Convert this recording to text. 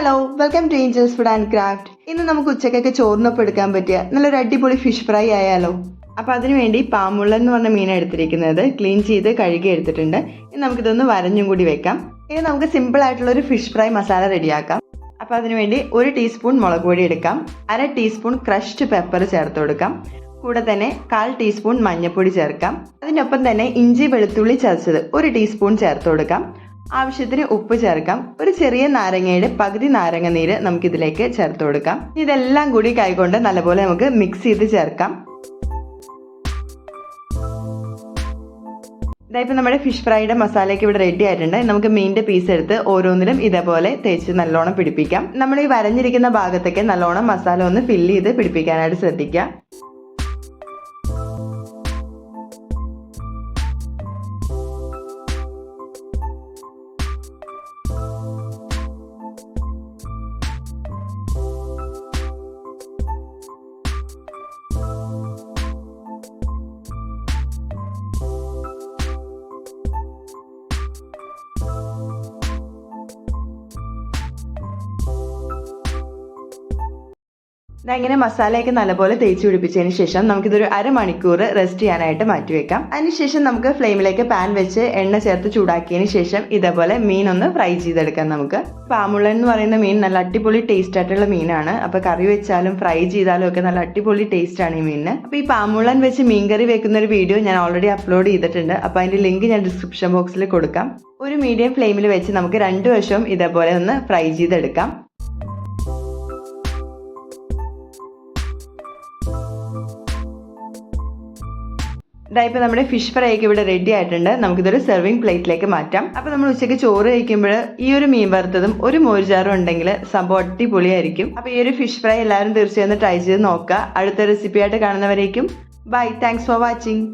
Hello, welcome to angels food and craft. ഇന്ന് നമുക്ക് ഉച്ചക്കൊക്കെ ചോറിനൊപ്പം എടുക്കാൻ പറ്റിയ നല്ലൊരു അടിപൊളി ഫിഷ് ഫ്രൈ ആയാലോ. അപ്പോൾ അതിനുവേണ്ടി പാമുള്ളൻ എന്ന് പറഞ്ഞ മീൻ എടുത്തിരിക്കുന്നത് ക്ലീൻ ചെയ്ത് കഴുകി എടുത്തിട്ടുണ്ട്. ഇനി നമുക്കിതൊന്ന് വരഞ്ഞും കൂടി വെക്കാം. ഇനി നമുക്ക് സിമ്പിൾ ആയിട്ടുള്ള ഒരു ഫിഷ് ഫ്രൈ മസാല റെഡിയാക്കാം. അപ്പോൾ അതിനുവേണ്ടി 1 ടീസ്പൂൺ മുളക് പൊടി എടുക്കാം, 1/2 ടീസ്പൂൺ ക്രഷ്ഡ് പെപ്പർ ചേർത്ത് കൊടുക്കാം. കൂടെ തന്നെ 1/4 ടീസ്പൂൺ മഞ്ഞൾപ്പൊടി ചേർക്കാം. അതിനൊപ്പം തന്നെ ഇഞ്ചി വെളുത്തുള്ളി ചതച്ചത് 1 ടീസ്പൂൺ ചേർത്ത് കൊടുക്കാം. ആവശ്യത്തിന് ഉപ്പ് ചേർക്കാം. ഒരു ചെറിയ നാരങ്ങയുടെ പകുതി നാരങ്ങ നീര് നമുക്കിതിലേക്ക് ചേർത്ത് കൊടുക്കാം. ഇതെല്ലാം കൂടി കൈകൊണ്ട് നല്ലപോലെ നമുക്ക് മിക്സ് ചെയ്ത് ചേർക്കാം. ഇതായിപ്പോൾ നമ്മുടെ ഫിഷ് ഫ്രൈയുടെ മസാലയൊക്കെ ഇവിടെ റെഡി ആയിട്ടുണ്ട്. നമുക്ക് മീനിന്റെ പീസ് എടുത്ത് ഓരോന്നിലും ഇതേപോലെ തേച്ച് നല്ലോണം പിടിപ്പിക്കാം. നമ്മൾ ഈ വരഞ്ഞിരിക്കുന്ന ഭാഗത്തൊക്കെ നല്ലോണം മസാല ഒന്ന് ഫില്ല് ചെയ്ത് പിടിപ്പിക്കാനായിട്ട് ശ്രദ്ധിക്കുക. ഇങ്ങനെ മസാലയൊക്കെ നല്ലപോലെ തേച്ച് പിടിപ്പിച്ചതിന് ശേഷം നമുക്കിതൊരു അരമണിക്കൂർ റെസ്റ്റ് ചെയ്യാനായിട്ട് മാറ്റിവെക്കാം. അതിനുശേഷം നമുക്ക് ഫ്ലെയിമിലേക്ക് പാൻ വെച്ച് എണ്ണ ചേർത്ത് ചൂടാക്കിയതിന് ശേഷം ഇതേപോലെ മീൻ ഒന്ന് ഫ്രൈ ചെയ്തെടുക്കാം. നമുക്ക് പാമുള്ളൻ എന്ന് പറയുന്ന മീൻ നല്ല അടിപൊളി ടേസ്റ്റ് ആയിട്ടുള്ള മീനാണ്. അപ്പൊ കറി വെച്ചാലും ഫ്രൈ ചെയ്താലും ഒക്കെ നല്ല അടിപൊളി ടേസ്റ്റ് ആണ് ഈ മീനിന്. അപ്പൊ ഈ പാമുള്ളൻ വെച്ച് മീൻ കറി വെക്കുന്ന ഒരു വീഡിയോ ഞാൻ ഓൾറെഡി അപ്ലോഡ് ചെയ്തിട്ടുണ്ട്. അപ്പൊ അതിന്റെ ലിങ്ക് ഞാൻ ഡിസ്ക്രിപ്ഷൻ ബോക്സിൽ കൊടുക്കാം. ഒരു മീഡിയം ഫ്ലെയിമിൽ വെച്ച് നമുക്ക് 2 വശവും ഇതേപോലെ ഒന്ന് ഫ്രൈ ചെയ്തെടുക്കാം. ഇതായിപ്പോൾ നമ്മുടെ ഫിഷ് ഫ്രൈ ഒക്കെ ഇവിടെ റെഡി ആയിട്ടുണ്ട്. നമുക്കിതൊരു സെർവിങ് പ്ലേറ്റിലേക്ക് മാറ്റാം. അപ്പോൾ നമ്മൾ ഉച്ചയ്ക്ക് ചോറ് കഴിക്കുമ്പോൾ ഈ ഒരു മീൻ വറുത്തതും ഒരു മോരുചാറും ഉണ്ടെങ്കിൽ സംഭവം അടിപൊളിയായിരിക്കും. അപ്പോൾ ഈ ഒരു ഫിഷ് ഫ്രൈ എല്ലാവരും തീർച്ചയായും ട്രൈ ചെയ്ത് നോക്കുക. അടുത്ത റെസിപ്പി ആയിട്ട് കാണുന്നവരേക്കും ബൈ. Thanks for watching.